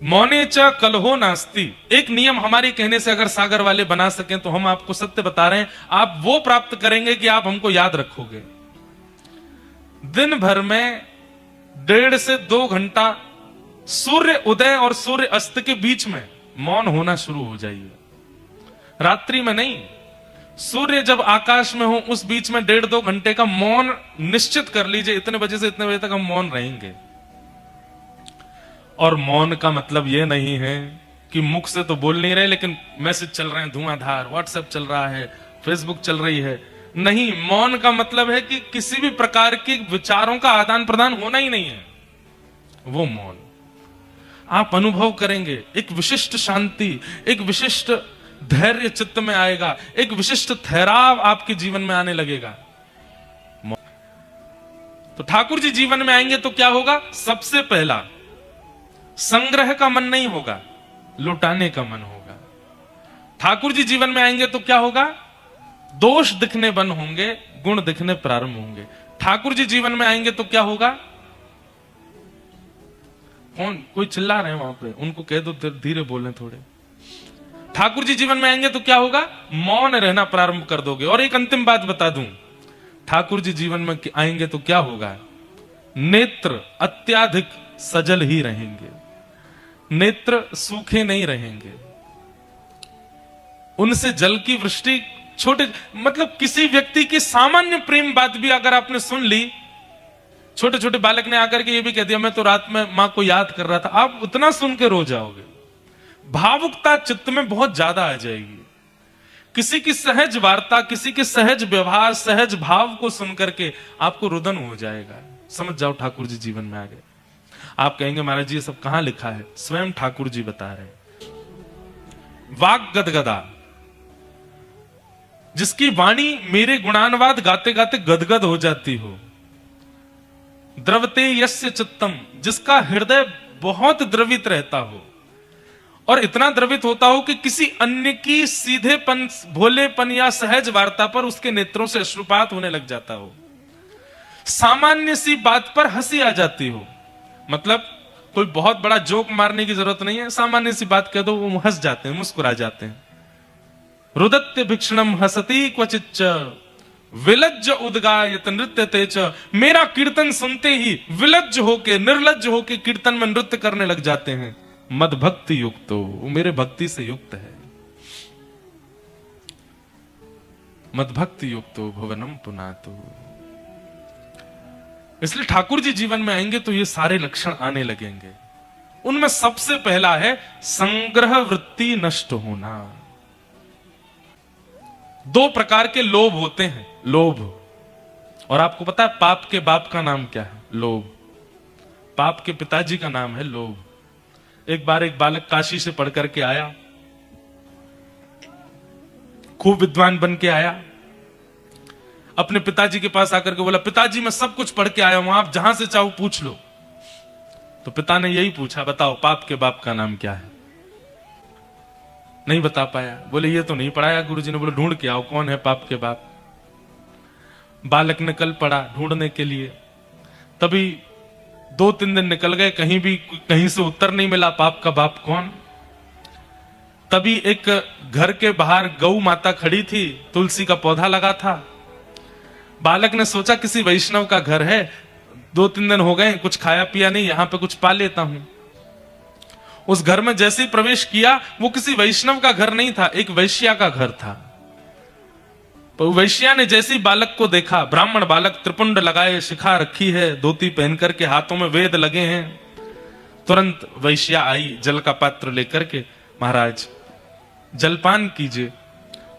मौने च कलहो नास्ति। एक नियम हमारे कहने से अगर सागर वाले बना सकें तो हम आपको सत्य बता रहे हैं, आप वो प्राप्त करेंगे कि आप हमको याद रखोगे। दिन भर में 1.5 से 2 घंटा सूर्य उदय और सूर्य अस्त के बीच में मौन होना शुरू हो जाइए। रात्रि में नहीं, सूर्य जब आकाश में हो उस बीच में 1.5-2 घंटे का मौन निश्चित कर लीजिए, इतने बजे से इतने बजे तक हम मौन रहेंगे। और मौन का मतलब यह नहीं है कि मुख से तो बोल नहीं रहे लेकिन मैसेज चल रहे हैं धुआंधार, व्हाट्सएप चल रहा है, फेसबुक चल रही है। नहीं, मौन का मतलब है कि किसी भी प्रकार के विचारों का आदान प्रदान होना ही नहीं है। वो मौन आप अनुभव करेंगे, एक विशिष्ट शांति, एक विशिष्ट धैर्य चित्त में आएगा, एक विशिष्ट ठहराव आपके जीवन में आने लगेगा। तो ठाकुर जी जीवन में आएंगे तो क्या होगा? सबसे पहला, संग्रह का मन नहीं होगा, लुटाने का मन होगा। ठाकुर जी जीवन में आएंगे तो क्या होगा? दोष दिखने बंद होंगे, गुण दिखने प्रारंभ होंगे। ठाकुर जी जीवन में आएंगे तो क्या होगा? कौन कोई चिल्ला रहे हैं वहां पे, उनको कह दो धीरे बोलें थोड़े। ठाकुर जी जीवन में आएंगे तो क्या होगा? मौन रहना प्रारंभ कर दोगे। और एक अंतिम बात बता दूं, ठाकुर जी जीवन में आएंगे तो क्या होगा? नेत्र अत्याधिक सजल ही रहेंगे, नेत्र सूखे नहीं रहेंगे। उनसे जल की वृष्टि, छोटे मतलब किसी व्यक्ति की सामान्य प्रेम बात भी अगर आपने सुन ली, छोटे छोटे बालक ने आकर के ये भी कह दिया मैं तो रात में मां को याद कर रहा था, आप उतना सुन के रो जाओगे। भावुकता चित्त में बहुत ज्यादा आ जाएगी। किसी की सहज वार्ता, किसी के सहज व्यवहार, सहज भाव को सुनकर के आपको रुदन हो जाएगा। समझ जाओ ठाकुर जी जीवन में आ गए। आप कहेंगे महाराज जी ये सब कहां लिखा है? स्वयं ठाकुर जी बता रहे हैं। वाक गदगदा, जिसकी वाणी मेरे गुणानुवाद गाते गाते गदगद हो जाती हो। द्रवते यस्य चित्तम, जिसका हृदय बहुत द्रवित रहता हो, और इतना द्रवित होता हो कि किसी अन्य की सीधेपन, भोलेपन या सहज वार्ता पर उसके नेत्रों से अश्रुपात होने लग जाता हो। सामान्य सी बात पर हंसी आ जाती हो, मतलब कोई बहुत बड़ा जोक मारने की जरूरत नहीं है, सामान्य सी बात कह दो वो हंस जाते हैं, मुस्कुरा जाते हैं। रुदत्य भिक्षणम हसती क्वचिच्च विलज्ज उद्गायत नृत्य तेज। मेरा कीर्तन सुनते ही विलज्ज होके, निर्लज्ज होके कीर्तन में नृत्य करने लग जाते हैं। मद भक्ति युक्त, वो मेरे भक्ति से युक्त है। मद भक्ति युक्त भुवनम पुनातो। इसलिए ठाकुर जी जीवन में आएंगे तो ये सारे लक्षण आने लगेंगे। उनमें सबसे पहला है संग्रह वृत्ति नष्ट होना। 2 प्रकार के लोभ होते हैं, लोभ। और आपको पता है पाप के बाप का नाम क्या है? लोभ। पाप के पिताजी का नाम है लोभ। एक बार एक बालक काशी से पढ़ करके आया, खूब विद्वान बन के आया, अपने पिताजी के पास आकर के बोला पिताजी मैं सब कुछ पढ़ के आया हूं, आप जहां से चाहो पूछ लो। तो पिता ने यही पूछा बताओ पाप के बाप का नाम क्या है? नहीं बता पाया। बोले ये तो नहीं पढ़ाया गुरुजी ने। बोले ढूंढ के आओ कौन है पाप के बाप। बालक निकल पड़ा ढूंढने के लिए। तभी 2-3 दिन निकल गए, कहीं से उत्तर नहीं मिला पाप का बाप कौन। तभी एक घर के बाहर गौ माता खड़ी थी, तुलसी का पौधा लगा था। बालक ने सोचा किसी वैष्णव का घर है, 2-3 दिन हो गए कुछ खाया पिया नहीं, यहां पे कुछ पा लेता हूं। उस घर में जैसे ही प्रवेश किया, वो किसी वैष्णव का घर नहीं था, एक वैश्या का घर था। तो वैश्या ने जैसे ही बालक को देखा, ब्राह्मण बालक, त्रिपुंड लगाए, शिखा रखी है, धोती पहन करके, हाथों में वेद लगे हैं, तुरंत वैश्या आई जल का पात्र लेकर के, महाराज जलपान कीजिए।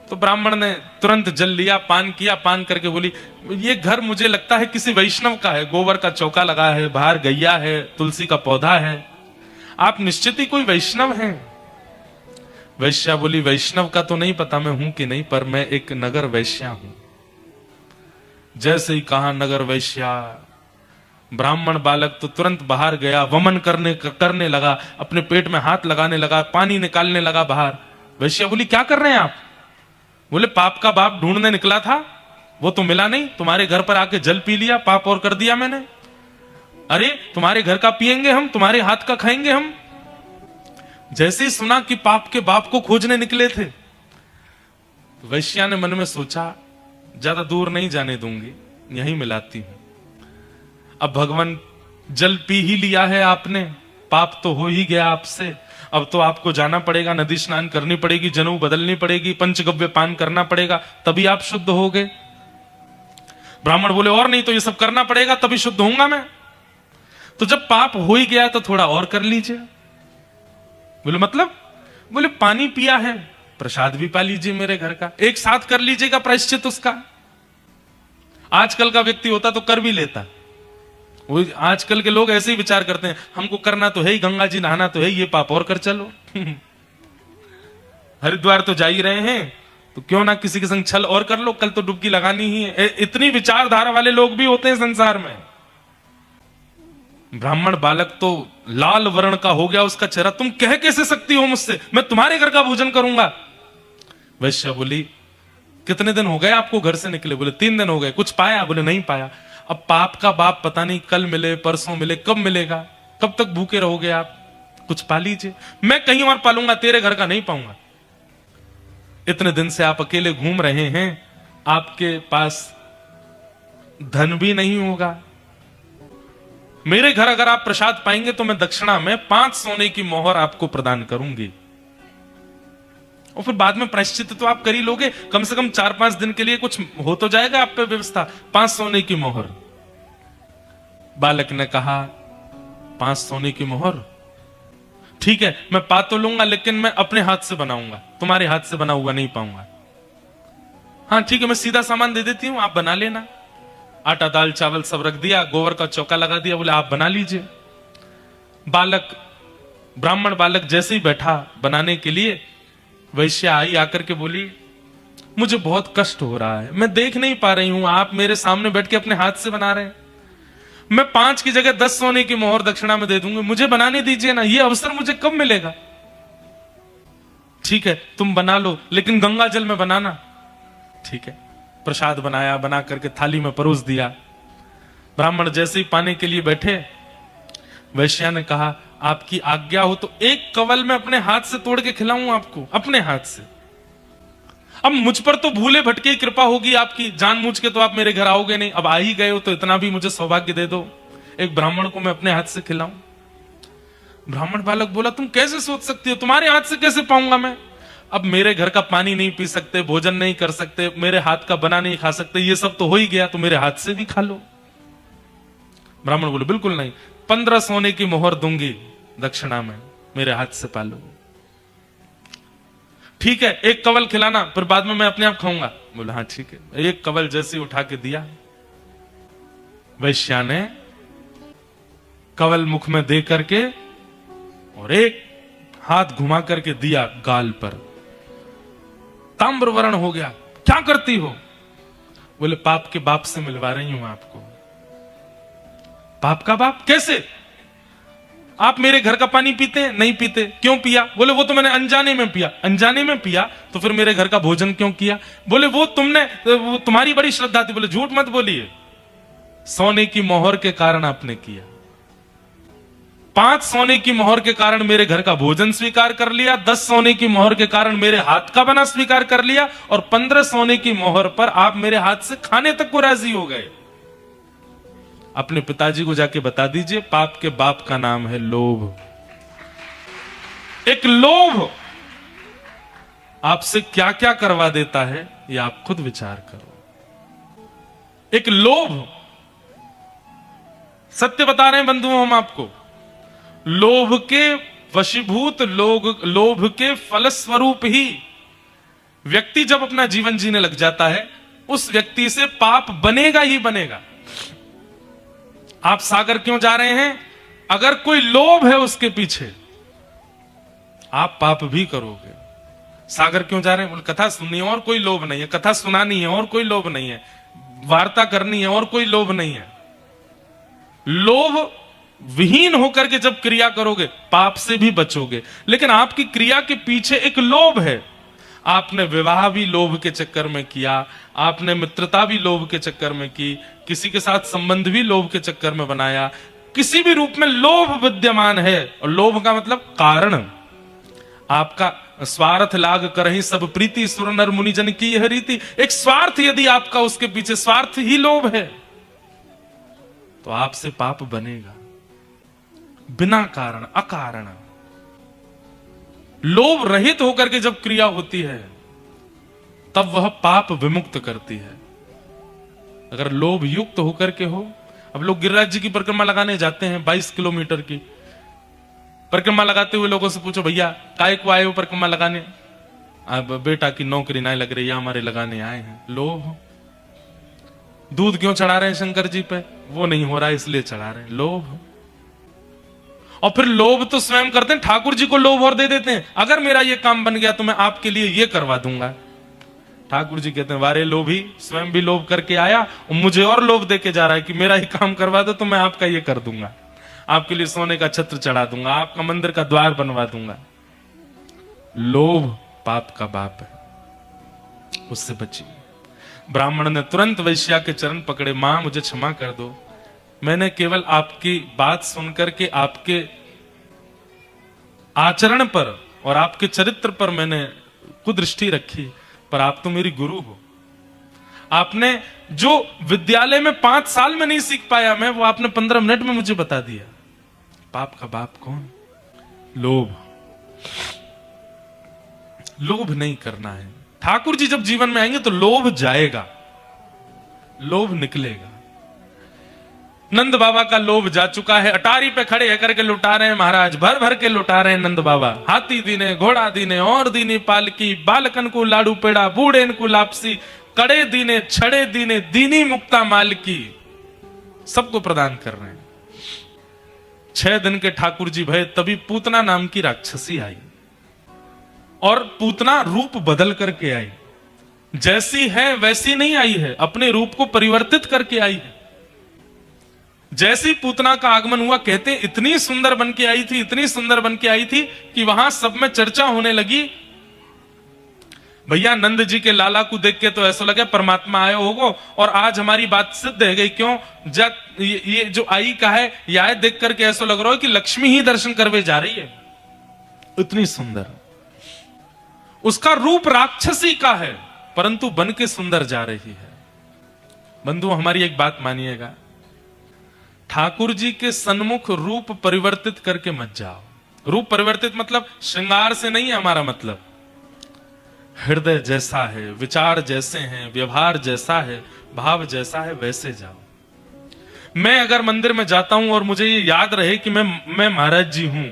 तो ब्राह्मण ने तुरंत जल लिया, पान किया, पान करके बोली ये घर मुझे लगता है किसी वैष्णव का है, गोबर का चौका लगा है, बाहर गैया है, तुलसी का पौधा है, आप निश्चित ही कोई वैष्णव हैं। वैश्या बोली वैष्णव का तो नहीं पता मैं हूं कि नहीं, पर मैं एक नगर वैश्या हूं। जैसे ही कहा नगर वैश्या, ब्राह्मण बालक तो तुरंत बाहर गया, वमन करने लगा, अपने पेट में हाथ लगाने लगा, पानी निकालने लगा बाहर। वैश्या बोली क्या कर रहे हैं आप? बोले पाप का बाप ढूंढने निकला था, वो तो मिला नहीं, तुम्हारे घर पर आके जल पी लिया, पाप और कर दिया मैंने। अरे तुम्हारे घर का पिएंगे हम, तुम्हारे हाथ का खाएंगे हम। जैसे ही सुना कि पाप के बाप को खोजने निकले थे, वैश्या ने मन में सोचा ज्यादा दूर नहीं जाने दूंगी, यहीं मिलाती हूं। अब भगवान जल पी ही लिया है आपने, पाप तो हो ही गया आपसे, अब तो आपको जाना पड़ेगा, नदी स्नान करनी पड़ेगी, जनेऊ बदलनी पड़ेगी, पंचगव्य पान करना पड़ेगा, तभी आप शुद्ध हो गए। ब्राह्मण बोले और नहीं तो ये सब करना पड़ेगा तभी शुद्ध होऊंगा मैं। तो जब पाप हो ही गया तो थोड़ा और कर लीजिए। बोले मतलब? बोले पानी पिया है, प्रसाद भी पा लीजिए मेरे घर का, एक साथ कर लीजिएगा प्रायश्चित उसका। आजकल का व्यक्ति होता तो कर भी लेता, वो आजकल के लोग ऐसे ही विचार करते हैं, हमको करना तो है ही, गंगा जी नहाना तो है, ये पाप और कर चलो। हरिद्वार तो जा ही रहे हैं तो क्यों ना किसी के संग छल और कर लो, कल तो डुबकी लगानी ही है। इतनी विचारधारा वाले लोग भी होते हैं संसार में। ब्राह्मण बालक तो लाल वर्ण का हो गया उसका चेहरा, तुम कह कैसे सकती हो मुझसे, मैं तुम्हारे घर का भोजन करूंगा। वैश्या बोली कितने दिन हो गए आपको घर से निकले? बोले 3 दिन हो गए। कुछ पाया? बोले नहीं पाया। अब पाप का बाप पता नहीं कल मिले परसों मिले, कब मिलेगा, कब तक भूखे रहोगे आप, कुछ पा लीजिए। मैं कहीं और पालूंगा, तेरे घर का नहीं पाऊंगा। इतने दिन से आप अकेले घूम रहे हैं, आपके पास धन भी नहीं होगा, मेरे घर अगर आप प्रसाद पाएंगे तो मैं दक्षिणा में 5 सोने की मोहर आपको प्रदान करूंगी, और फिर बाद में प्रायश्चित तो आप कर ही लोगे, कम से कम 4-5 दिन के लिए कुछ हो तो जाएगा आप पे व्यवस्था। 5 सोने की मोहर। बालक ने कहा 5 सोने की मोहर ठीक है, मैं पा तो लूंगा, लेकिन मैं अपने हाथ से बनाऊंगा, तुम्हारे हाथ से बना हुआ नहीं पाऊंगा। हाँ ठीक है, मैं सीधा सामान दे देती हूं, आप बना लेना। आटा दाल चावल सब रख दिया, गोबर का चौका लगा दिया, बोले आप बना लीजिए। बालक, ब्राह्मण बालक जैसे ही बैठा बनाने के लिए, वैश्या आई आकर के बोली मुझे बहुत कष्ट हो रहा है, मैं देख नहीं पा रही हूं, आप मेरे सामने बैठ के अपने हाथ से बना रहे हैं, मैं 5 की जगह 10 सोने की मोहर दक्षिणा में दे दूंगी, मुझे बनाने दीजिए ना, ये अवसर मुझे कब मिलेगा? ठीक है तुम बना लो, लेकिन गंगा जल में बनाना। ठीक है, प्रसाद बनाया, बना करके थाली में परोस दिया। ब्राह्मण जैसे ही पाने के लिए बैठे, वैश्या ने कहा आपकी आज्ञा हो तो एक कवल में अपने हाथ से तोड़ के खिलाऊं आपको, अपने हाथ से। अब मुझ पर तो भूले भटके कृपा होगी आपकी, जानबूझ के तो आप मेरे घर आओगे नहीं, अब आ ही गए हो तो इतना भी मुझे सौभाग्य दे दो, एक ब्राह्मण को मैं अपने हाथ से खिलाऊं। ब्राह्मण बालक बोला तुम कैसे सोच सकती हो, तुम्हारे हाथ से कैसे पाऊंगा मैं? अब मेरे घर का पानी नहीं पी सकते, भोजन नहीं कर सकते, मेरे हाथ का बना नहीं खा सकते, ये सब तो हो ही गया, तो मेरे हाथ से भी खा लो। ब्राह्मण बोले बिल्कुल नहीं, 15 सोने की मोहर दूंगी दक्षिणा में, मेरे हाथ से पालो। ठीक है, एक कवल खिलाना, फिर बाद में मैं अपने आप खाऊंगा। बोला हाँ ठीक है। एक कवल जैसे उठा के दिया, वैश्या ने कवल मुख में दे करके और एक हाथ घुमा करके दिया गाल पर, ताम्र वर्ण हो गया। क्या करती हो? बोले पाप के बाप से मिलवा रही हूं आपको। पाप का बाप कैसे? आप मेरे घर का पानी पीते हैं? नहीं पीते। क्यों पिया? बोले वो तो मैंने अनजाने में पिया। अनजाने में पिया तो फिर मेरे घर का भोजन क्यों किया? बोले वो तुम्हारी बड़ी श्रद्धा थी। बोले झूठ मत बोलिए, सोने की मोहर के कारण आपने किया। 5 सोने की मोहर के कारण मेरे घर का भोजन स्वीकार कर लिया, 10 सोने की मोहर के कारण मेरे हाथ का बना स्वीकार कर लिया, और 15 सोने की मोहर पर आप मेरे हाथ से खाने तक को राजी हो गए। अपने पिताजी को जाके बता दीजिए, पाप के बाप का नाम है लोभ। एक लोभ आपसे क्या क्या करवा देता है, ये आप खुद विचार करो। एक लोभ, सत्य बता रहे हैं बंधुओं हम आपको, लोभ के वशीभूत लोभ के फलस्वरूप ही व्यक्ति जब अपना जीवन जीने लग जाता है, उस व्यक्ति से पाप बनेगा ही बनेगा। आप सागर क्यों जा रहे हैं? अगर कोई लोभ है उसके पीछे, आप पाप भी करोगे। सागर क्यों जा रहे हैं? बोले कथा सुननी है और कोई लोभ नहीं है, कथा सुनानी है और कोई लोभ नहीं है, वार्ता करनी है और कोई लोभ नहीं है। लोभ विहीन होकर के जब क्रिया करोगे, पाप से भी बचोगे। लेकिन आपकी क्रिया के पीछे एक लोभ है। आपने विवाह भी लोभ के चक्कर में किया, आपने मित्रता भी लोभ के चक्कर में की, किसी के साथ संबंध भी लोभ के चक्कर में बनाया। किसी भी रूप में लोभ विद्यमान है, और लोभ का मतलब कारण। आपका स्वार्थ लाग करहि सब प्रीति, सुर नर मुनि जन की यह रीति। एक स्वार्थ यदि आपका उसके पीछे स्वार्थ ही लोभ है तो आपसे पाप बनेगा। बिना कारण अकारण लोभ रहित होकर के जब क्रिया होती है तब वह पाप विमुक्त करती है। अगर लोभ युक्त होकर के हो, अब लोग गिरिराज जी की परिक्रमा लगाने जाते हैं 22 किलोमीटर की परिक्रमा लगाते हुए लोगों से पूछो भैया काय को आए हो परिक्रमा लगाने? अब बेटा की नौकरी नहीं लग रही है, हमारे लगाने आए हैं। लोभ। दूध क्यों चढ़ा रहे हैं शंकर जी पे? वो नहीं हो रहा है इसलिए चढ़ा रहे हैं। लोभ। और फिर लोभ तो स्वयं करते हैं, ठाकुर जी को लोभ और दे देते हैं, अगर मेरा ये काम बन गया तो मैं आपके लिए ये करवा दूंगा। ठाकुर जी कहते हैं वारे लोभी, स्वयं भी लोभ करके आया और मुझे और लोभ देके जा रहा है कि मेरा ही काम करवा दो तो मैं आपका ये कर दूंगा, आपके लिए सोने का छत्र चढ़ा दूंगा, आपका मंदिर का द्वार बनवा दूंगा। लोभ पाप का बाप है, उससे बचिए। ब्राह्मण ने तुरंत वैश्या के चरण पकड़े, मां मुझे क्षमा कर दो, मैंने केवल आपकी बात सुनकर के आपके आचरण पर और आपके चरित्र पर मैंने कुदृष्टि रखी, पर आप तो मेरी गुरु हो। आपने जो विद्यालय में 5 साल में नहीं सीख पाया मैं, वो आपने 15 मिनट में मुझे बता दिया। पाप का बाप कौन? लोभ। लोभ नहीं करना है। ठाकुर जी जब जीवन में आएंगे तो लोभ जाएगा, लोभ निकलेगा। नंद बाबा का लोभ जा चुका है, अटारी पे खड़े है करके लुटा रहे हैं महाराज, भर भर के लुटा रहे हैं नंद बाबा। हाथी दीने, घोड़ा दीने, और दीनी पालकी, बालकन को लाडू पेड़ा, बूढ़े को लापसी, कड़े दीने, छड़े दीने, दीनी मुक्ता मालकी, सबको प्रदान कर रहे हैं। 6 दिन के ठाकुर जी भय, तभी पूतना नाम की राक्षसी आई और पूतना रूप बदल करके आई। जैसी है वैसी नहीं आई है, अपने रूप को परिवर्तित करके आई है। जैसी पूतना का आगमन हुआ, कहते इतनी सुंदर बन के आई थी, इतनी सुंदर बन के आई थी कि वहां सब में चर्चा होने लगी। भैया नंद जी के लाला को देख के तो ऐसा लगे परमात्मा आए होगो, और आज हमारी बात सिद्ध है गई। क्यों? जब ये जो आई का है, ये आए देख करके ऐसा लग रहा है कि लक्ष्मी ही दर्शन करवे जा रही है, इतनी सुंदर। उसका रूप राक्षसी का है परंतु बन के सुंदर जा रही है। बंधु हमारी एक बात मानिएगा, ठाकुर जी के सन्मुख रूप परिवर्तित करके मत जाओ। रूप परिवर्तित मतलब श्रृंगार से नहीं है हमारा मतलब। हृदय जैसा है, विचार जैसे हैं, व्यवहार जैसा है, भाव जैसा है, वैसे जाओ। मैं अगर मंदिर में जाता हूं और मुझे ये याद रहे कि मैं महाराज जी हूं,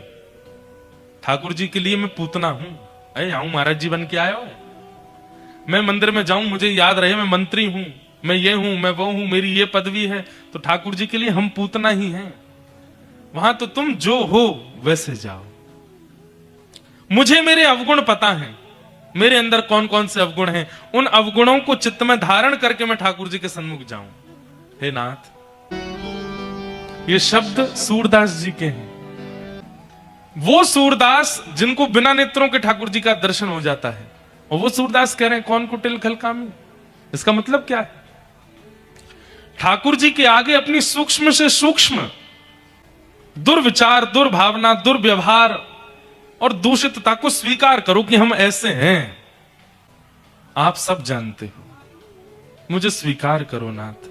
ठाकुर जी के लिए मैं पूतना हूं, अरे आऊं महाराज जी बन के आया हो। मैं मंदिर में जाऊं, मुझे याद रहे मैं मंत्री हूं, मैं ये हूं, मैं वो हूं, मेरी ये पदवी है, तो ठाकुर जी के लिए हम पूतना ही हैं। वहां तो तुम जो हो वैसे जाओ। मुझे मेरे अवगुण पता है, मेरे अंदर कौन कौन से अवगुण हैं, उन अवगुणों को चित्त में धारण करके मैं ठाकुर जी के सन्मुख जाऊं। हे नाथ, ये शब्द सूरदास जी के हैं। वो सूरदास जिनको बिना नेत्रों के ठाकुर जी का दर्शन हो जाता है, और वो सूरदास कह रहे हैं कौन कुटिल खलकामी। इसका मतलब क्या है? ठाकुर जी के आगे अपनी सूक्ष्म से सूक्ष्म दुर्विचार, दुर्भावना, दुर्व्यवहार और दूषितता को स्वीकार करो कि हम ऐसे हैं। आप सब जानते हो, मुझे स्वीकार करो नाथ।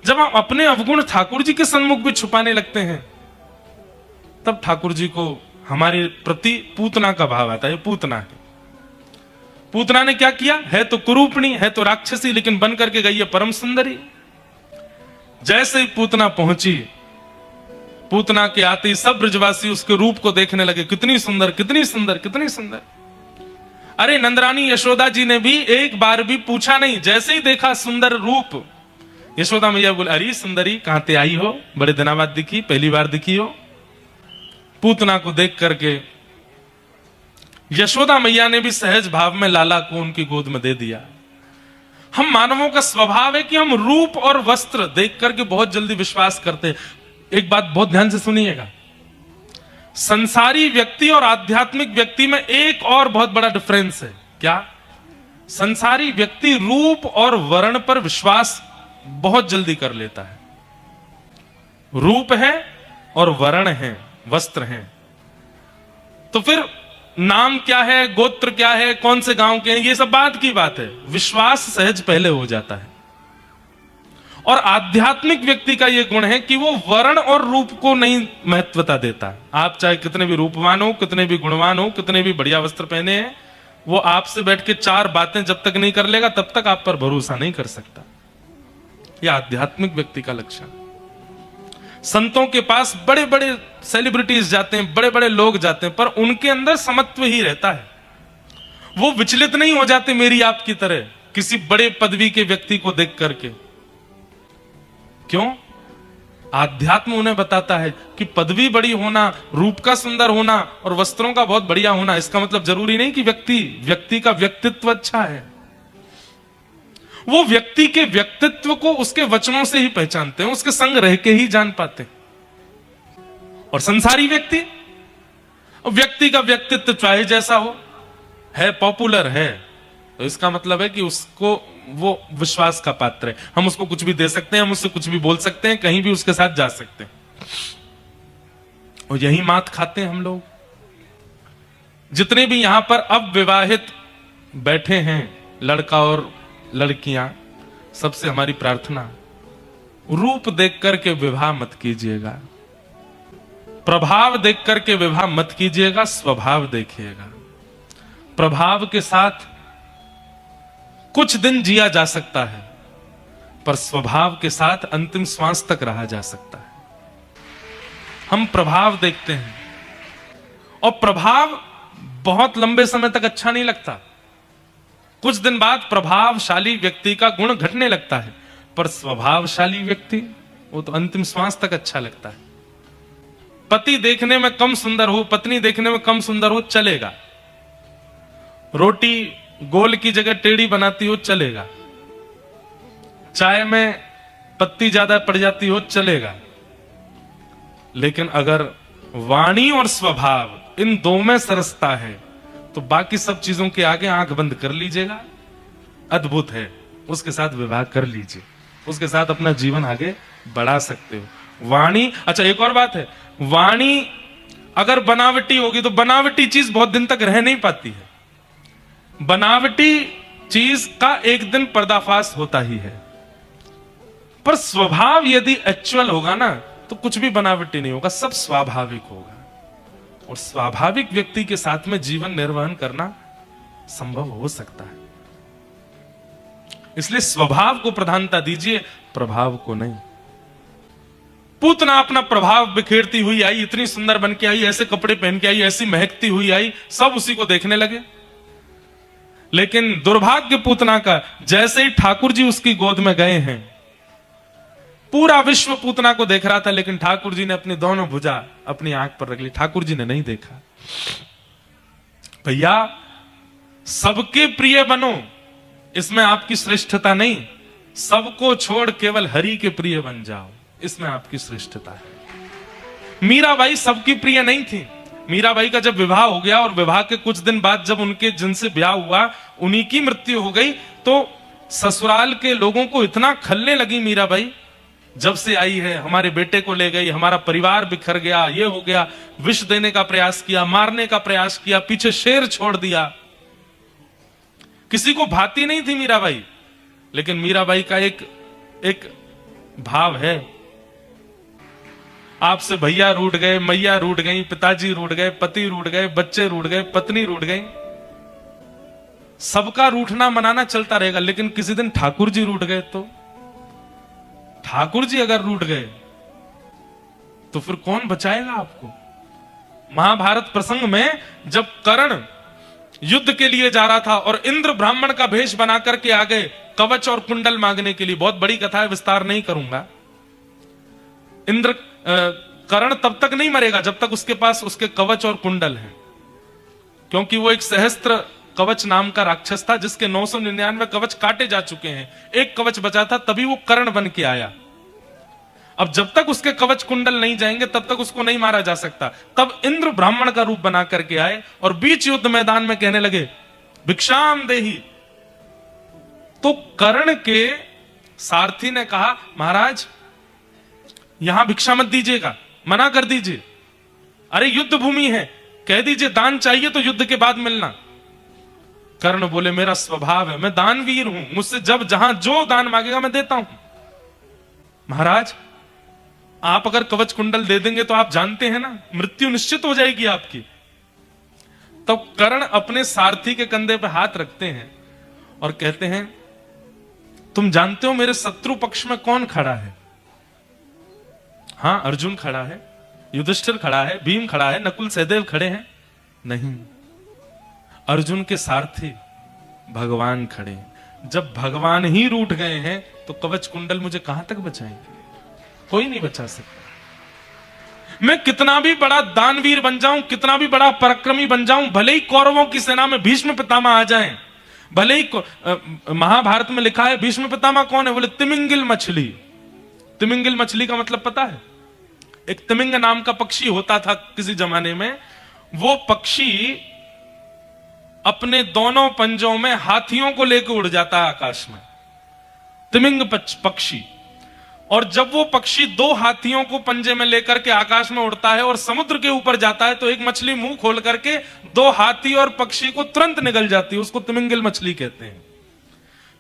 जब आप अपने अवगुण ठाकुर जी के सन्मुख भी छुपाने लगते हैं, तब ठाकुर जी को हमारे प्रति पूतना का भाव आता है। पूतना है, पूतना ने क्या किया? है तो कुरूपणी, है तो राक्षसी, लेकिन बन करके गई है परम सुंदरी। जैसे ही पूतना पहुंची, पूतना के आते ही सब ब्रजवासी उसके रूप को देखने लगे, कितनी सुंदर, कितनी सुंदर, कितनी सुंदर। अरे नंदरानी यशोदा जी ने भी एक बार भी पूछा नहीं, जैसे ही देखा सुंदर रूप, यशोदा मैया बोले अरे सुंदरी कहां ते आई हो, बड़े दिनों बाद दिखी, पहली बार दिखी हो। पूतना को देख करके यशोदा मैया ने भी सहज भाव में लाला को उनकी गोद में दे दिया। हम मानवों का स्वभाव है कि हम रूप और वस्त्र देख करके बहुत जल्दी विश्वास करते हैं। एक बात बहुत ध्यान से सुनिएगा, संसारी व्यक्ति और आध्यात्मिक व्यक्ति में एक और बहुत बड़ा डिफरेंस है। क्या? संसारी व्यक्ति रूप और वर्ण पर विश्वास बहुत जल्दी कर लेता है। रूप है और वर्ण है, वस्त्र हैं, तो फिर नाम क्या है, गोत्र क्या है, कौन से गांव के हैं, ये सब बात की बात है। विश्वास सहज पहले हो जाता है। और आध्यात्मिक व्यक्ति का यह गुण है कि वो वर्ण और रूप को नहीं महत्वता देता। आप चाहे कितने भी रूपवान हो, कितने भी गुणवान हो, कितने भी बढ़िया वस्त्र पहने हैं, वो आपसे बैठ के चार बातें जब तक नहीं कर लेगा तब तक आप पर भरोसा नहीं कर सकता। यह आध्यात्मिक व्यक्ति का लक्षण। संतों के पास बड़े बड़े सेलिब्रिटीज जाते हैं, बड़े बड़े लोग जाते हैं, पर उनके अंदर समत्व ही रहता है। वो विचलित नहीं हो जाते मेरी आपकी तरह किसी बड़े पदवी के व्यक्ति को देख करके। क्यों? आध्यात्म उन्हें बताता है कि पदवी बड़ी होना, रूप का सुंदर होना और वस्त्रों का बहुत बढ़िया होना, इसका मतलब जरूरी नहीं कि व्यक्ति का व्यक्तित्व अच्छा है। वो व्यक्ति के व्यक्तित्व को उसके वचनों से ही पहचानते हैं, उसके संग रह के ही जान पाते हैं। और संसारी व्यक्ति का व्यक्तित्व चाहे जैसा हो, है पॉपुलर है, तो इसका मतलब है कि उसको वो विश्वास का पात्र है। हम उसको कुछ भी दे सकते हैं, हम उससे कुछ भी बोल सकते हैं, कहीं भी उसके साथ जा सकते हैं। और यही मात खाते हैं हम लोग। जितने भी यहां पर अब विवाहित बैठे हैं, लड़का और लड़कियां, सबसे हमारी प्रार्थना, रूप देख करके विवाह मत कीजिएगा, प्रभाव देख करके विवाह मत कीजिएगा, स्वभाव देखिएगा। प्रभाव के साथ कुछ दिन जिया जा सकता है, पर स्वभाव के साथ अंतिम श्वास तक रहा जा सकता है। हम प्रभाव देखते हैं, और प्रभाव बहुत लंबे समय तक अच्छा नहीं लगता। कुछ दिन बाद प्रभावशाली व्यक्ति का गुण घटने लगता है, पर स्वभावशाली व्यक्ति वो तो अंतिम श्वास तक अच्छा लगता है। पति देखने में कम सुंदर हो, पत्नी देखने में कम सुंदर हो, चलेगा। रोटी गोल की जगह टेढ़ी बनाती हो, चलेगा। चाय में पत्ती ज्यादा पड़ जाती हो, चलेगा। लेकिन अगर वाणी और स्वभाव इन दो में सरसता है तो बाकी सब चीजों के आगे आंख बंद कर लीजिएगा। अद्भुत है, उसके साथ विवाह कर लीजिए, उसके साथ अपना जीवन आगे बढ़ा सकते हो। वाणी, अच्छा एक और बात है, वाणी अगर बनावटी होगी तो बनावटी चीज बहुत दिन तक रह नहीं पाती है। बनावटी चीज का एक दिन पर्दाफाश होता ही है, पर स्वभाव यदि एक्चुअल होगा ना तो कुछ भी बनावटी नहीं होगा, सब स्वाभाविक होगा। और स्वाभाविक व्यक्ति के साथ में जीवन निर्वहन करना संभव हो सकता है। इसलिए स्वभाव को प्रधानता दीजिए, प्रभाव को नहीं। पूतना अपना प्रभाव बिखेरती हुई आई, इतनी सुंदर बन के आई, ऐसे कपड़े पहन के आई, ऐसी महकती हुई आई, सब उसी को देखने लगे। लेकिन दुर्भाग्य पूतना का, जैसे ही ठाकुर जी उसकी गोद में गए हैं, पूरा विश्व पूतना को देख रहा था, लेकिन ठाकुर जी ने अपनी दोनों भुजा अपनी आंख पर रख ली, ठाकुर जी ने नहीं देखा। भैया सबके प्रिय बनो, इसमें आपकी श्रेष्ठता नहीं, सबको छोड़ केवल हरि के प्रिय बन जाओ, इसमें आपकी श्रेष्ठता है। मीराबाई सबकी प्रिय नहीं थी। मीराबाई का जब विवाह हो गया और विवाह के कुछ दिन बाद जब उनके जिनसे ब्याह हुआ उन्हीं की मृत्यु हो गई, तो ससुराल के लोगों को इतना खलने लगी मीराबाई, जब से आई है हमारे बेटे को ले गई, हमारा परिवार बिखर गया, ये हो गया, विष देने का प्रयास किया, मारने का प्रयास किया, पीछे शेर छोड़ दिया। किसी को भाती नहीं थी मीराबाई। लेकिन मीराबाई का एक भाव है, आपसे भैया रूठ गए, मैया रूठ गई, पिताजी रूठ गए, पति रूठ गए, बच्चे रूठ गए, पत्नी रूठ गई, सबका रूठना मनाना चलता रहेगा। लेकिन किसी दिन ठाकुर जी रूठ गए तो, ठाकुर जी अगर रूठ गए तो फिर कौन बचाएगा आपको? महाभारत प्रसंग में जब कर्ण युद्ध के लिए जा रहा था और इंद्र ब्राह्मण का भेष बना करके आ गए कवच और कुंडल मांगने के लिए, बहुत बड़ी कथा है, विस्तार नहीं करूंगा। कर्ण तब तक नहीं मरेगा जब तक उसके पास उसके कवच और कुंडल हैं, क्योंकि वो एक सहस्त्र कवच नाम का राक्षस था जिसके 999 कवच काटे जा चुके हैं, एक कवच बचा था, तभी वो कर्ण बन के आया। अब जब तक उसके कवच कुंडल नहीं जाएंगे तब तक उसको नहीं मारा जा सकता। तब इंद्र ब्राह्मण का रूप बना करके आए और बीच युद्ध मैदान में कहने लगे भिक्षाम देही। तो कर्ण के सारथी ने कहा महाराज यहां भिक्षा मत दीजिएगा, मना कर दीजिए, अरे युद्ध भूमि है, कह दीजिए दान चाहिए तो युद्ध के बाद मिलना। कर्ण बोले मेरा स्वभाव है, मैं दानवीर हूं, मुझसे जब जहां जो दान मांगेगा मैं देता हूं। महाराज आप अगर कवच कुंडल दे देंगे तो आप जानते हैं ना मृत्यु निश्चित हो जाएगी आपकी। तब कर्ण अपने सारथी के कंधे पे हाथ रखते हैं और कहते हैं तुम जानते हो मेरे शत्रु पक्ष में कौन खड़ा है? हां, अर्जुन खड़ा है, युधिष्ठिर खड़ा है, भीम खड़ा है, नकुल सहदेव खड़े हैं। नहीं, अर्जुन के सारथी भगवान खड़े हैं। जब भगवान ही रूठ गए हैं तो कवच कुंडल मुझे कहां तक बचाएंगे? कोई नहीं बचा सकता। मैं कितना भी बड़ा दानवीर बन जाऊं, कितना भी बड़ा पराक्रमी बन जाऊं, भले ही कौरवों की सेना में भीष्म पितामह आ जाएं, भले ही महाभारत में लिखा है भीष्म पितामह कौन है? बोले तिमिंगिल मछली। तिमिंगिल मछली का मतलब पता है? एक तिमिंग नाम का पक्षी होता था किसी जमाने में। वो पक्षी अपने दोनों पंजों में हाथियों को लेकर उड़ जाता है आकाश में, तिमिंग पक्षी। और जब वो पक्षी दो हाथियों को पंजे में लेकर के आकाश में उड़ता है और समुद्र के ऊपर जाता है तो एक मछली मुंह खोल करके दो हाथी और पक्षी को तुरंत निगल जाती है, उसको तिमिंगिल मछली कहते हैं।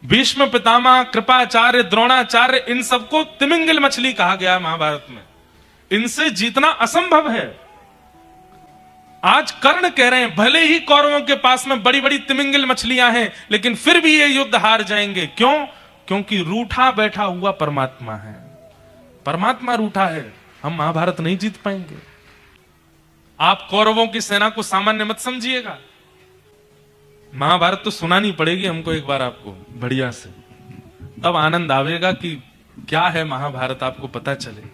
भीष्म पितामह, कृपाचार्य, द्रोणाचार्य, इन सबको तिमिंगिल मछली कहा गया है महाभारत में। इनसे जीतना असंभव है। आज कर्ण कह रहे हैं भले ही कौरवों के पास में बड़ी बड़ी तिमिंगिल मछलियां हैं लेकिन फिर भी ये युद्ध हार जाएंगे। क्यों? क्योंकि रूठा बैठा हुआ परमात्मा है। परमात्मा रूठा है, हम महाभारत नहीं जीत पाएंगे। आप कौरवों की सेना को सामान्य मत समझिएगा। महाभारत तो सुनानी पड़ेगी हमको एक बार आपको बढ़िया से, तब आनंद आवेगा कि क्या है महाभारत, आपको पता चले।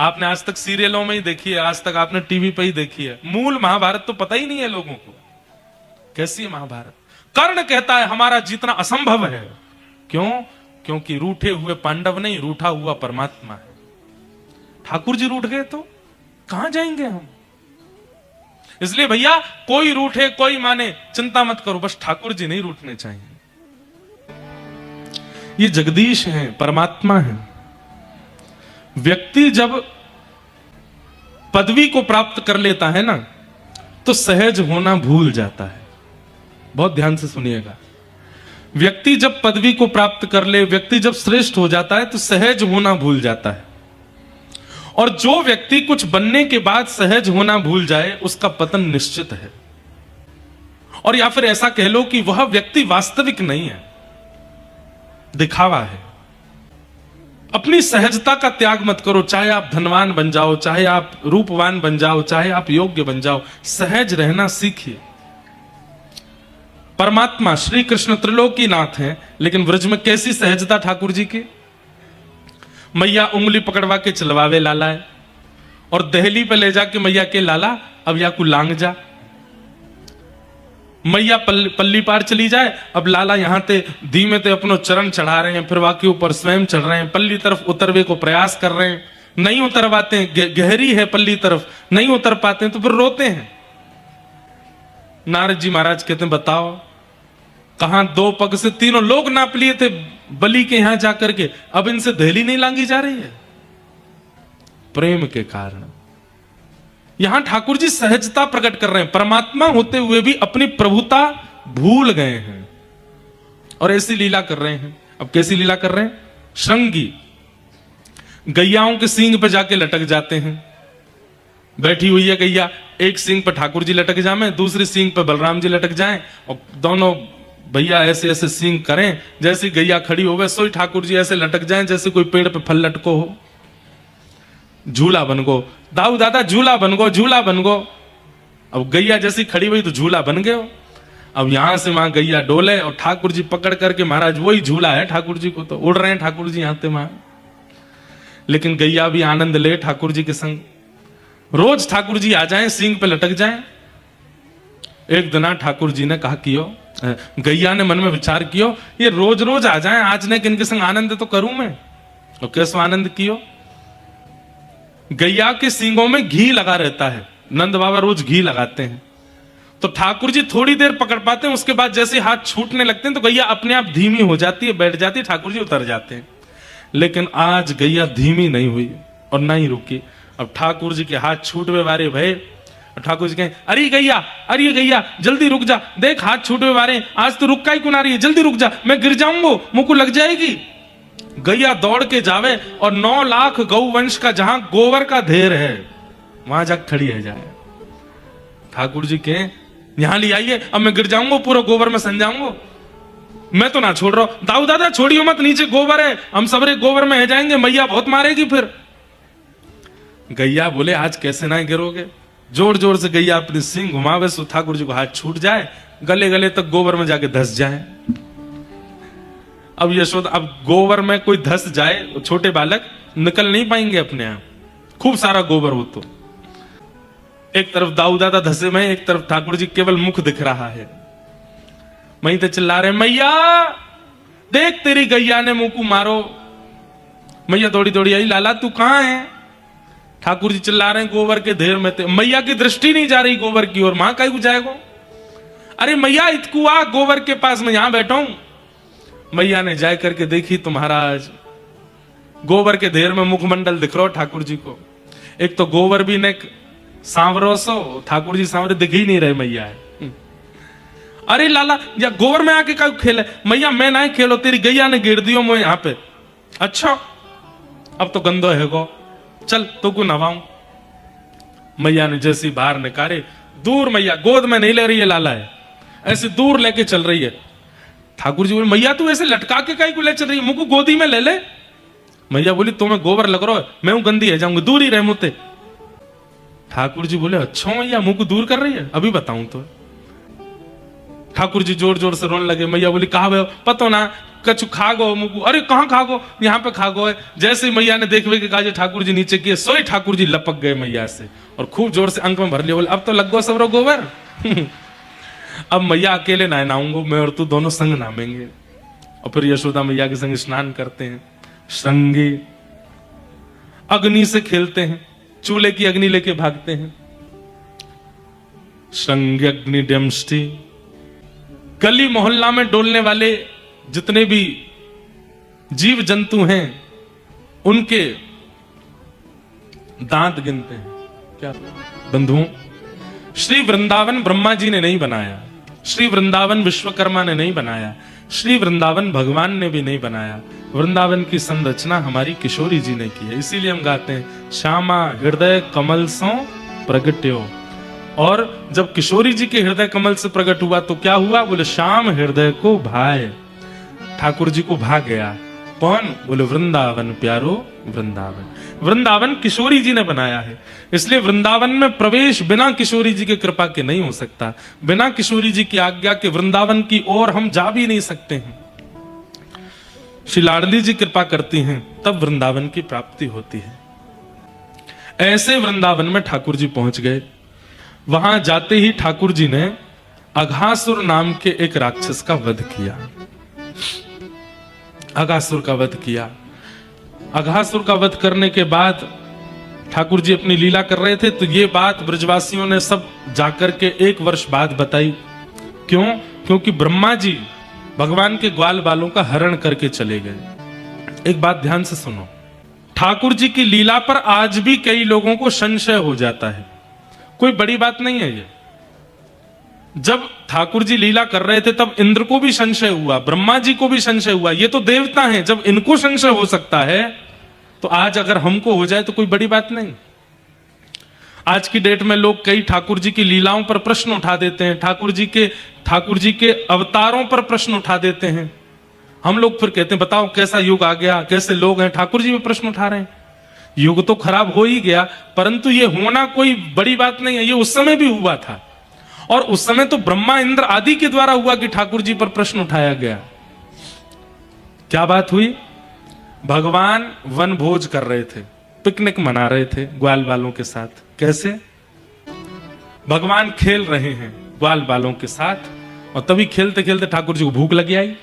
आपने आज तक सीरियलों में ही देखी है, आज तक आपने टीवी पे ही देखी है, मूल महाभारत तो पता ही नहीं है लोगों को कैसी है महाभारत। कर्ण कहता है हमारा जीतना असंभव है। क्यों? क्योंकि रूठे हुए पांडव नहीं, रूठा हुआ परमात्मा है। ठाकुर जी रूठ गए तो कहां जाएंगे हम? इसलिए भैया कोई रूठे कोई माने, चिंता मत करो, बस ठाकुर जी नहीं रूठने चाहिए। ये जगदीश है, परमात्मा है। व्यक्ति जब पदवी को प्राप्त कर लेता है ना तो सहज होना भूल जाता है। बहुत ध्यान से सुनिएगा। व्यक्ति जब पदवी को प्राप्त कर ले, व्यक्ति जब श्रेष्ठ हो जाता है तो सहज होना भूल जाता है। और जो व्यक्ति कुछ बनने के बाद सहज होना भूल जाए उसका पतन निश्चित है। और या फिर ऐसा कह लो कि वह व्यक्ति वास्तविक नहीं है, दिखावा है। अपनी सहजता का त्याग मत करो। चाहे आप धनवान बन जाओ, चाहे आप रूपवान बन जाओ, चाहे आप योग्य बन जाओ, सहज रहना सीखिए। परमात्मा श्री कृष्ण त्रिलोकीनाथ हैं, लेकिन ब्रज में कैसी सहजता ठाकुर जी की। मैया उंगली पकड़वा के चलवावे लाला है और दहली पे ले जाके मैया के लाला अब या को लांग जा। मैया पल्ली पार चली जाए, अब लाला यहां ते धीमे ते अपनो चरण चढ़ा रहे हैं, फिर वाके ऊपर स्वयं चढ़ रहे हैं, पल्ली तरफ उतरवे को प्रयास कर रहे हैं, नहीं उतर पाते हैं, गहरी है पल्ली तरफ, नहीं उतर पाते हैं तो फिर रोते हैं। नारद जी महाराज कहते हैं बताओ कहां दो पग से तीनों लोग नाप लिए थे बलि के यहां जाकर के, अब इनसे दहली नहीं लांगी जा रही है। प्रेम के कारण यहां ठाकुर जी सहजता प्रकट कर रहे हैं। परमात्मा होते हुए भी अपनी प्रभुता भूल गए हैं और ऐसी लीला कर रहे हैं। अब कैसी लीला कर रहे हैं? श्रृंगी गैयाओं के सींग पे जाके लटक जाते हैं। बैठी हुई है गैया, एक सींग पर ठाकुर जी लटक जाए, दूसरी सींग पर बलराम जी लटक जाएं और दोनों भैया ऐसे ऐसे सींग करें, जैसी गैया खड़ी हो वैसे ही ठाकुर जी ऐसे लटक जाएं जैसे कोई पेड़ पे फल लटको हो। झूला बन गो दाऊ दादा, झूला बन गो, झूला बन गो। अब गैया जैसी खड़ी हुई तो झूला बन गए हो। अब यहां से वहां गैया डोले और ठाकुर जी पकड़ करके, महाराज वही झूला है ठाकुर जी को, तो उड़ रहे हैं ठाकुर जी यहां से वहां। लेकिन गैया भी आनंद ले ठाकुर जी के संग। रोज ठाकुर जी आ जाएं, सींग पे लटक जाएं। एक दिन ठाकुर जी ने कहा कियो, गैया ने मन में विचार कियो, ये रोज रोज आ जाएं, आज ने किनके संग आनंद तो करूं मैं। और कैसे आनंद कियो? गैया के सींगों में घी लगा रहता है, नंद बाबा रोज घी लगाते हैं। तो ठाकुर जी थोड़ी देर पकड़ पाते हैं, उसके बाद जैसे हाथ छूटने लगते हैं तो गैया अपने आप धीमी हो जाती है, बैठ जाती है, ठाकुर जी उतर जाते हैं। लेकिन आज गैया धीमी नहीं हुई और ना ही रुकी। अब ठाकुर जी के हाथ छूटवे वारे भय, ठाकुर जी कहें, अरे गैया जल्दी रुक जा, देख हाथ छूटे मारे, आज तो रुक का ही कुना रही है, जल्दी रुक जा, मैं गिर जाऊंगा, मुझको लग जाएगी। गैया दौड़ के जावे और 9 लाख गौवंश का जहां गोबर का ढेर है वहां जाकर खड़ी है जाए। ठाकुर जी कहें, यहां ले आइए, अब मैं गिर जाऊंगा, पूरा गोबर में सन जाऊंगा, मैं तो ना छोड़ रहा हूं। दाऊ दादा छोड़ियो मत, नीचे गोबर है, हम सबरे गोबर में है जाएंगे, मैया बहुत मारेगी फिर। गैया बोले, आज कैसे ना गिरोगे। जोर जोर से गैया अपनी सींग घुमावे सो ठाकुर जी को हाथ छूट जाए, गले गले तक गोबर में जाके धस जाए। अब यशोदा, अब गोबर में कोई धस जाए तो छोटे बालक निकल नहीं पाएंगे अपने आप, खूब सारा गोबर हो तो। एक तरफ दाऊ दादा धसे में, एक तरफ ठाकुर जी केवल मुख दिख रहा है। वहीं तो चिल्ला रहे, मैया देख तेरी गैया ने मुंह को मारो। मैया दौड़ी दौड़ी आई, लाला तू कहां है। ठाकुर जी चिल्ला रहे हैं, गोबर के ढेर में थे। मैया की दृष्टि नहीं जा रही गोबर की ओर, मां कहीं जाएगा। अरे मैया इतकू आ गोबर के पास, मैं यहां बैठा हूं। मैया ने जाए करके देखी तो महाराज गोबर के ढेर में मुखमंडल दिख रहा हो ठाकुर जी को। एक तो गोबर भी ने सांवरो सो, ठाकुर जी सांवरे दिख ही नहीं रहे मैया है। अरे लाला या गोबर में आके क्या खेले। मैया मैं ना खेलो, तेरी गैया ने गिर दियो मुझे यहां पे। अच्छा अब तो गंदो है गो, चल तो को नवाऊं। मैया ने जैसी बाहर निकाले, दूर मैया गोद में नहीं ले रही है लाला है, ऐसे दूर लेके चल रही है। ठाकुर जी बोले, मैया तू ऐसे लटका के काहे को ले चल रही है, मुझको गोदी में ले ले। मैया बोली, तुम्हें गोबर लग रहा है, मैं हूं गंदी है, जाऊंगी, दूर ही रह मुझसे। ठाकुर जी बोले, अच्छा मैया मुंह को दूर कर रही है, अभी बताऊं तो। ठाकुर जी जोर जोर से रोने लगे। मैया बोली, कहा पतो ना कछु खा गो मुंह। अरे कहां खा गो, यहाँ पे खा गो है। जैसे मैया ने देखवे के कहा ठाकुर जी नीचे किए, सोई ठाकुर जी लपक गए मैया से और खूब जोर से अंक में भर लिया। बोले, अब तो लग गो सबरो गोबर। अब मैया अकेले ना नहाऊंगो, मैं और तू दोनों संग नामेंगे। और फिर यशोदा मैया के संग स्नान करते हैं, संगे अग्नि से खेलते हैं, चूल्हे की अग्नि लेके भागते हैं। संग अग्नि डमष्टि, गली मोहल्ला में डोलने वाले जितने भी जीव जंतु हैं उनके दांत गिनते हैं। क्या बंधुओं, श्री वृंदावन ब्रह्मा जी ने नहीं बनाया, श्री वृंदावन विश्वकर्मा ने नहीं बनाया, श्री वृंदावन भगवान ने भी नहीं बनाया। वृंदावन की संरचना हमारी किशोरी जी ने की है। इसीलिए हम गाते हैं, श्यामा हृदय कमल सो प्रगट्यो। और जब किशोरी जी के हृदय कमल से प्रकट हुआ तो क्या हुआ, बोले श्याम हृदय को भाए, ठाकुर जी को भा गया। कौन, बोले वृंदावन प्यारो वृंदावन। वृंदावन किशोरी जी ने बनाया है, इसलिए वृंदावन में प्रवेश बिना किशोरी जी की कृपा के नहीं हो सकता। बिना किशोरी जी की आज्ञा के वृंदावन की ओर हम जा भी नहीं सकते हैं। श्री लाडली जी कृपा करती हैं तब वृंदावन की प्राप्ति होती है। ऐसे वृंदावन में ठाकुर जी पहुंच गए। वहां जाते ही ठाकुर जी ने अघासुर नाम के एक राक्षस का वध किया। अघासुर का वध किया। अघासुर का वध करने के बाद ठाकुर जी अपनी लीला कर रहे थे, तो ये बात ब्रजवासियों ने सब जाकर के 1 वर्ष बाद बताई। क्यों? क्योंकि ब्रह्मा जी भगवान के ग्वाल बालों का हरण करके चले गए। एक बात ध्यान से सुनो, ठाकुर जी की लीला पर आज भी कई लोगों को संशय हो जाता है। कोई बड़ी बात नहीं है ये। जब ठाकुर जी लीला कर रहे थे तब इंद्र को भी संशय हुआ, ब्रह्मा जी को भी संशय हुआ। ये तो देवता हैं, जब इनको संशय हो सकता है तो आज अगर हमको हो जाए तो कोई बड़ी बात नहीं। आज की डेट में लोग कई ठाकुर जी की लीलाओं पर प्रश्न उठा देते हैं, ठाकुर जी के अवतारों पर प्रश्न उठा देते हैं। हम लोग फिर कहते हैं बताओ कैसा युग आ गया, कैसे लोग हैं। ठाकुर जी भी प्रश्न उठा रहे हैं। युग तो खराब हो ही गया, परंतु ये होना कोई बड़ी बात नहीं है। ये उस समय भी हुआ था, और उस समय तो ब्रह्मा इंद्र आदि के द्वारा हुआ कि ठाकुर जी पर प्रश्न उठाया गया। क्या बात हुई? भगवान वन भोज कर रहे थे, पिकनिक मना रहे थे ग्वाल बालों के साथ। कैसे? भगवान खेल रहे हैं ग्वाल बालों के साथ, और तभी खेलते खेलते ठाकुर जी को भूख लगी आई,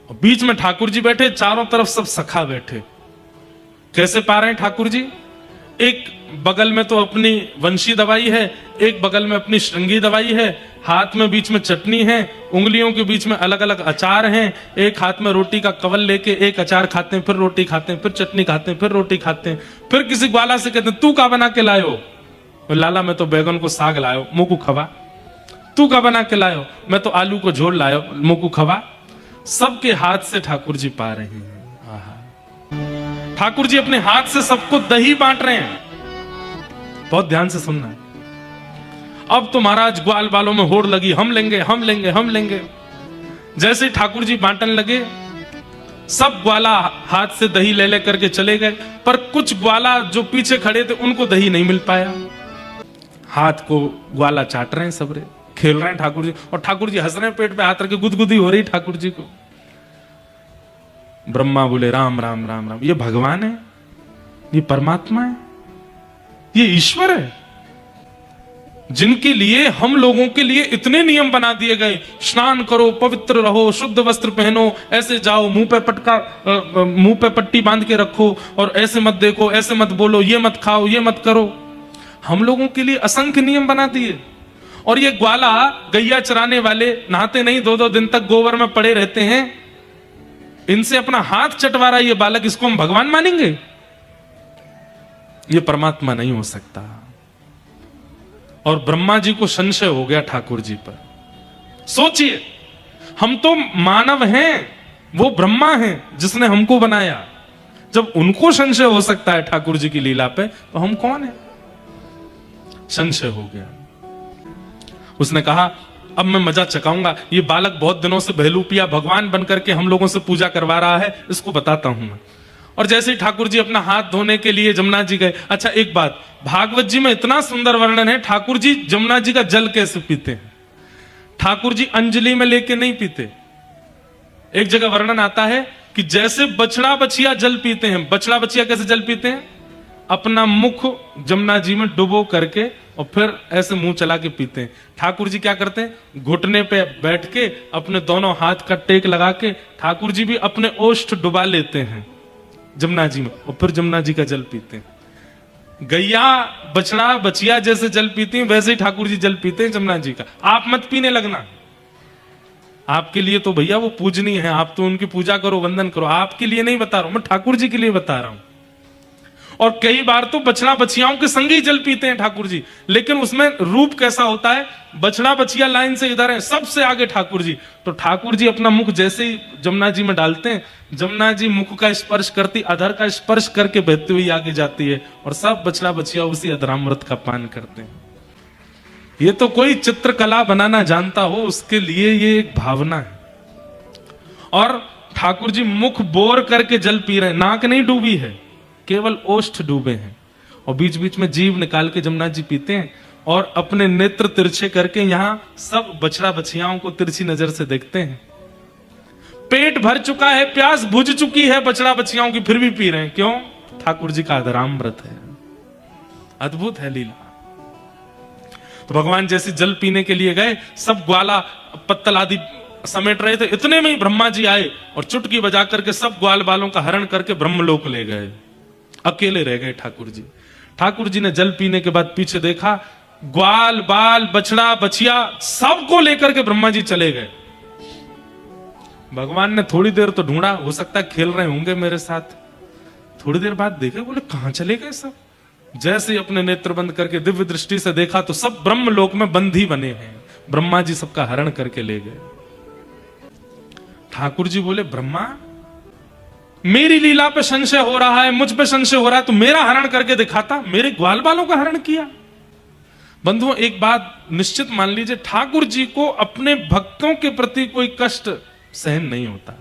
और बीच में ठाकुर जी बैठे, चारों तरफ सब सखा बैठे। कैसे पा रहे हैं ठाकुर जी? एक बगल में तो अपनी वंशी दवाई है, एक बगल में अपनी श्रृंगी दवाई है, हाथ में बीच में चटनी है, उंगलियों के बीच में अलग अलग अचार हैं, एक हाथ में रोटी का कवल लेके एक अचार खाते हैं, फिर रोटी खाते हैं, फिर चटनी खाते हैं, फिर रोटी खाते हैं। फिर किसी ग्वाला से कहते हैं तू क्या बना के लाए हो? लाला मैं तो बैगन को साग लायो, मुंह को खवा। तू का बना के लायो? मैं तो आलू को झोल लायो, मुंह को खवा। सबके हाथ से ठाकुर जी पा रहे हैं। आहा। ठाकुर जी अपने हाथ से सबको दही बांट रहे हैं। बहुत ध्यान से सुनना। अब तो महाराज ग्वाल बालों में होड़ लगी, हम लेंगे हम लेंगे हम लेंगे। जैसे ठाकुर जी बांटने लगे, सब ग्वाला हाथ से दही ले ले करके चले गए, पर कुछ ग्वाला जो पीछे खड़े थे उनको दही नहीं मिल पाया। हाथ को ग्वाला चाट रहे हैं, सबरे खेल रहे हैं ठाकुर जी, और ठाकुर जी हंस रहे हैं, पेट पे हाथ रखे, गुदगुदी हो रही ठाकुर जी को। ब्रह्मा बोले राम राम राम राम, ये भगवान है, ये परमात्मा है, ये ईश्वर है, जिनके लिए हम लोगों के लिए इतने नियम बना दिए गए। स्नान करो, पवित्र रहो, शुद्ध वस्त्र पहनो, ऐसे जाओ, मुंह पे पट्टी बांध के रखो, और ऐसे मत देखो, ऐसे मत बोलो, ये मत खाओ, ये मत करो। हम लोगों के लिए असंख्य नियम बना दिए। और ये ग्वाला गैया चराने वाले नहाते नहीं, 2-2 दिन तक गोबर में पड़े रहते हैं, इनसे अपना हाथ चटवा रहा है ये बालक, इसको हम भगवान मानेंगे? ये परमात्मा नहीं हो सकता। और ब्रह्मा जी को संशय हो गया ठाकुर जी पर। सोचिए, हम तो मानव हैं, वो ब्रह्मा हैं जिसने हमको बनाया। जब उनको संशय हो सकता है ठाकुर जी की लीला पे, तो हम कौन हैं? संशय हो गया। उसने कहा अब मैं मजा चकाऊंगा, ये बालक बहुत दिनों से बहलूपिया भगवान बनकर के हम लोगों से पूजा करवा रहा है, इसको बताता हूं मैं। और जैसे ही ठाकुर जी अपना हाथ धोने के लिए जमुना जी गए। अच्छा एक बात, भागवत जी में इतना सुंदर वर्णन है, ठाकुर जी जमुना जी का जल कैसे पीते हैं। ठाकुर जी अंजलि में लेके नहीं पीते। एक जगह वर्णन आता है कि जैसे बछड़ा बछिया जल पीते हैं। बछड़ा बछिया कैसे जल पीते हैं? अपना मुख जमुना जी में डुबो करके और फिर ऐसे मुंह चला के पीते हैं। ठाकुर जी क्या करते हैं? घुटने पे बैठ के अपने दोनों हाथ का टेक लगा के ठाकुर जी भी अपने ओष्ठ डुबा लेते हैं जमुना जी में, और फिर जमुना जी का जल पीते हैं। गैया बछड़ा बछिया जैसे जल पीती हैं, वैसे ही ठाकुर जी जल पीते हैं जमुना जी का। आप मत पीने लगना, आपके लिए तो भैया वो पूजनीय है, आप तो उनकी पूजा करो, वंदन करो। आपके लिए नहीं बता रहा हूं मैं, ठाकुर जी के लिए बता रहा हूं। और कई बार तो बछड़ा बछियाओं के संग ही जल पीते हैं ठाकुर जी, लेकिन उसमें रूप कैसा होता है? बछड़ा बछिया लाइन से इधर है, सबसे आगे ठाकुर जी। तो ठाकुर जी अपना मुख जैसे ही जमुना जी में डालते हैं, जमुना जी मुख का स्पर्श करती, अधर का स्पर्श करके बहती हुई आगे जाती है, और सब बछड़ा बछिया उसी अधरामृत का पान करते हैं। ये तो कोई चित्रकला बनाना जानता हो उसके लिए ये एक भावना है। और ठाकुर जी मुख बोर करके जल पी रहे हैं, नाक नहीं डूबी है, केवल ओष्ठ डूबे हैं, और बीच बीच में जीभ निकाल के जमुना जी पीते हैं, और अपने नेत्र तिरछे करके यहां सब बछड़ा बछियाओं को तिरछी नजर से देखते हैं। पेट भर चुका है, प्यास बुझ चुकी है बछड़ा बछियाओं की, फिर भी पी रहे हैं। क्यों? ठाकुर जी का अधरामृत है। अद्भुत है लीला। तो भगवान जैसे जल पीने के लिए गए, सब ग्वाला पत्तल आदि समेट रहे थे, इतने में ही ब्रह्मा जी आए और चुटकी बजा करके सब ग्वाल बालों का हरण करके ब्रह्मलोक ले गए। अकेले रह गए ठाकुर जी। ठाकुर जी ने जल पीने के बाद पीछे देखा, ग्वाल बाल बछड़ा बछिया सबको लेकर के ब्रह्मा जी चले गए। भगवान ने थोड़ी देर तो ढूंढा, हो सकता है खेल रहे होंगे मेरे साथ। थोड़ी देर बाद देखे, बोले कहां चले गए सब। जैसे ही अपने नेत्र बंद करके दिव्य दृष्टि से देखा तो सब ब्रह्मलोक में बंधी बने हैं। ब्रह्मा जी सबका हरण करके ले गए। ठाकुर जी बोले, ब्रह्मा मेरी लीला पे संशय हो रहा है, मुझ पे संशय हो रहा है, तो मेरा हरण करके दिखाता, मेरे ग्वाल बालों का हरण किया। बंधुओं एक बात निश्चित मान लीजिए, ठाकुर जी को अपने भक्तों के प्रति कोई कष्ट सहन नहीं होता।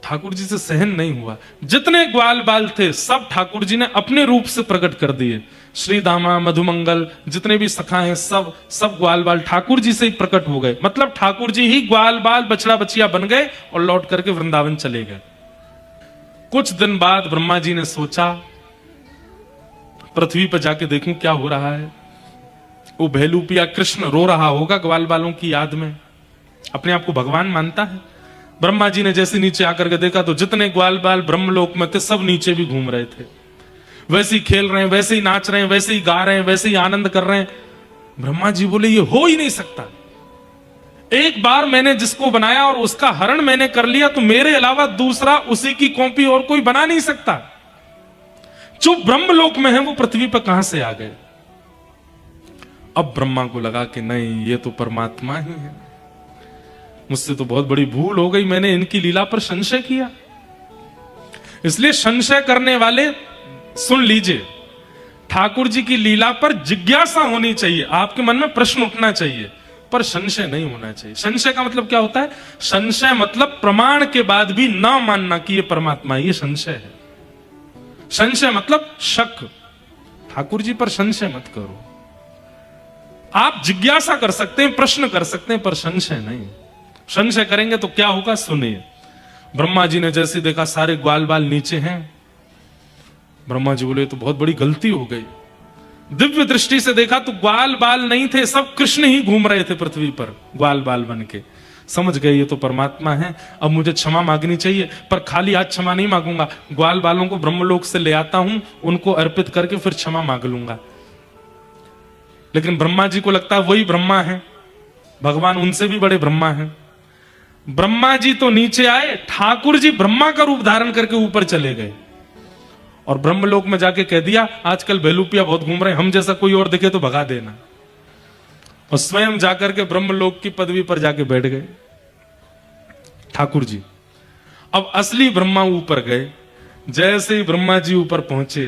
ठाकुर जी से सहन नहीं हुआ। जितने ग्वाल बाल थे सब ठाकुर जी ने अपने रूप से प्रकट कर दिए। श्री दामा मधुमंगल जितने भी सखा हैं, सब ग्वाल बाल ठाकुर जी से ही प्रकट हो गए। मतलब ठाकुर जी ही ग्वाल बाल बछड़ा बछिया बन गए और लौट करके वृंदावन चले गए। कुछ दिन बाद ब्रह्मा जी ने सोचा, पृथ्वी पर जाके देखूं क्या हो रहा है। वो भैलूपिया कृष्ण रो रहा होगा ग्वाल बालों की याद में, अपने आप को भगवान मानता है। ब्रह्मा जी ने जैसे नीचे आकर के देखा तो जितने ग्वाल बाल ब्रह्मलोक में थे सब नीचे भी घूम रहे थे, वैसे ही खेल रहे हैं, वैसे ही नाच रहे हैं, वैसे ही गा रहे हैं, वैसे ही आनंद कर रहे हैं। ब्रह्मा जी बोले, ये हो ही नहीं सकता। एक बार मैंने जिसको बनाया और उसका हरण मैंने कर लिया, तो मेरे अलावा दूसरा उसी की कॉपी और कोई बना नहीं सकता। जो ब्रह्मलोक में है वो पृथ्वी पर कहां से आ गए? अब ब्रह्मा को लगा कि नहीं, ये तो परमात्मा ही है, मुझसे तो बहुत बड़ी भूल हो गई, मैंने इनकी लीला पर संशय किया। इसलिए संशय करने वाले सुन लीजिए, ठाकुर जी की लीला पर जिज्ञासा होनी चाहिए, आपके मन में प्रश्न उठना चाहिए, पर संशय नहीं होना चाहिए। संशय का मतलब क्या होता है? संशय मतलब प्रमाण के बाद भी ना मानना कि ये परमात्मा, ये संशय है। संशय मतलब शक। ठाकुर जी पर संशय मत करो। आप जिज्ञासा कर सकते हैं, प्रश्न कर सकते हैं, पर संशय नहीं। संशय करेंगे तो क्या होगा, सुनिए। ब्रह्मा जी ने जैसे देखा सारे ग्वाल बाल नीचे हैं, ब्रह्मा जी बोले तो बहुत बड़ी गलती हो गई। दिव्य दृष्टि से देखा तो ग्वाल बाल नहीं थे, सब कृष्ण ही घूम रहे थे पृथ्वी पर ग्वाल बाल बन के। समझ गए ये तो परमात्मा है, अब मुझे क्षमा मांगनी चाहिए, पर खाली आज क्षमा नहीं मांगूंगा, ग्वाल बालों को ब्रह्मलोक से ले आता हूं, उनको अर्पित करके फिर क्षमा मांग लूंगा। लेकिन ब्रह्मा जी को लगता है वही ब्रह्मा है, भगवान उनसे भी बड़े ब्रह्मा हैं। ब्रह्मा जी तो नीचे आए, ठाकुर जी ब्रह्मा का रूप धारण करके ऊपर चले गए और ब्रह्मलोक में जाके कह दिया आजकल बेलूपिया बहुत घूम रहे हैं, हम जैसा कोई और दिखे तो भगा देना। और स्वयं जाकर के ब्रह्मलोक की पदवी पर जाके बैठ गए ठाकुर जी। अब असली ब्रह्मा ऊपर गए। जैसे ही ब्रह्मा जी ऊपर पहुंचे,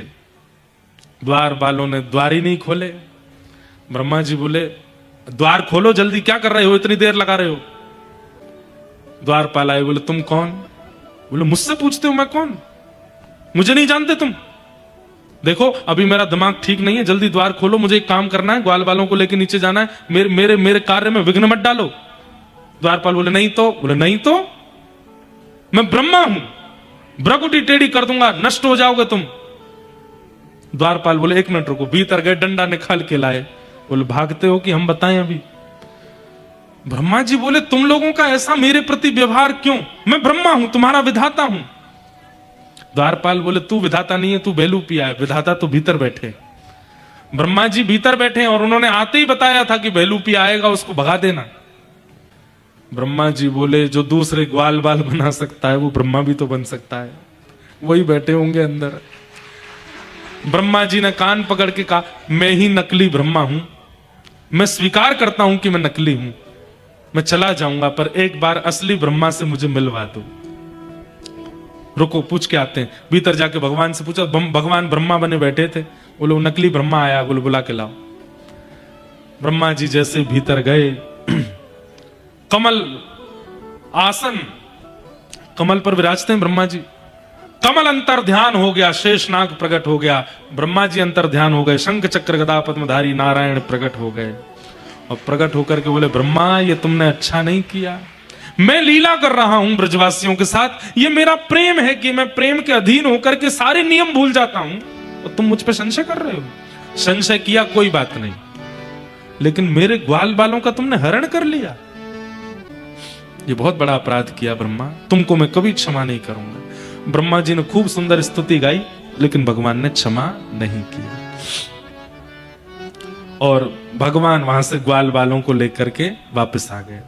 द्वार बालों ने द्वार ही नहीं खोले। ब्रह्मा जी बोले द्वार खोलो जल्दी, क्या कर रहे हो, इतनी देर लगा रहे हो। द्वारपाल आए, बोले तुम कौन? बोले मुझसे पूछते हो मैं कौन, मुझे नहीं जानते तुम? देखो अभी मेरा दिमाग ठीक नहीं है, जल्दी द्वार खोलो, मुझे एक काम करना है, ग्वाल बालों को लेकर नीचे जाना है, मेरे कार्य में विघ्न मत डालो। द्वारपाल बोले नहीं तो? बोले नहीं तो मैं ब्रह्मा हूं, भ्रकुटी टेढ़ी कर दूंगा, नष्ट हो जाओगे तुम। द्वारपाल बोले एक मिनट रुको। भीतर गए, डंडा निकाल के लाए, बोले भागते हो कि हम बताएं अभी? ब्रह्मा जी बोले तुम लोगों का ऐसा मेरे प्रति व्यवहार क्यों, मैं ब्रह्मा हूं, तुम्हारा विधाता हूं। द्वारपाल बोले तू विधाता नहीं है, तू बेलूपिया है, विधाता तो भीतर बैठे। ब्रह्मा जी भीतर बैठे और उन्होंने आते ही बताया था कि बेलूपिया आएगा, उसको भगा देना। ब्रह्मा जी बोले जो दूसरे ग्वाल बाल बना सकता है वो ब्रह्मा भी तो बन सकता है, वही बैठे होंगे अंदर। ब्रह्मा जी ने कान पकड़ के कहा मैं ही नकली ब्रह्मा हूं, मैं स्वीकार करता हूं कि मैं नकली हूं, मैं चला जाऊंगा, पर एक बार असली ब्रह्मा से मुझे मिलवा दो। रुको पूछ के आते हैं। भीतर जाके भगवान से पूछा, भगवान ब्रह्मा बने बैठे थे, बोले नकली ब्रह्मा आया, बोले बुला के लाओ। ब्रह्मा जी जैसे भीतर गए, कमल आसन, कमल पर विराजते हैं ब्रह्मा जी, कमल अंतर ध्यान हो गया, शेषनाग प्रकट हो गया, ब्रह्मा जी अंतर ध्यान हो गए, शंख चक्र गदा पद्मधारी नारायण प्रकट हो गए। और प्रकट होकर के बोले ब्रह्मा ये तुमने अच्छा नहीं किया, मैं लीला कर रहा हूं ब्रजवासियों के साथ, ये मेरा प्रेम है कि मैं प्रेम के अधीन होकर के सारे नियम भूल जाता हूं, और तुम मुझ पे संशय कर रहे हो। संशय किया कोई बात नहीं, लेकिन मेरे ग्वाल बालों का तुमने हरण कर लिया, ये बहुत बड़ा अपराध किया ब्रह्मा, तुमको मैं कभी क्षमा नहीं करूंगा। ब्रह्मा जी ने खूब सुंदर स्तुति गाई, लेकिन भगवान ने क्षमा नहीं किया। और भगवान वहां से ग्वाल बालों को लेकर के वापस आ गए।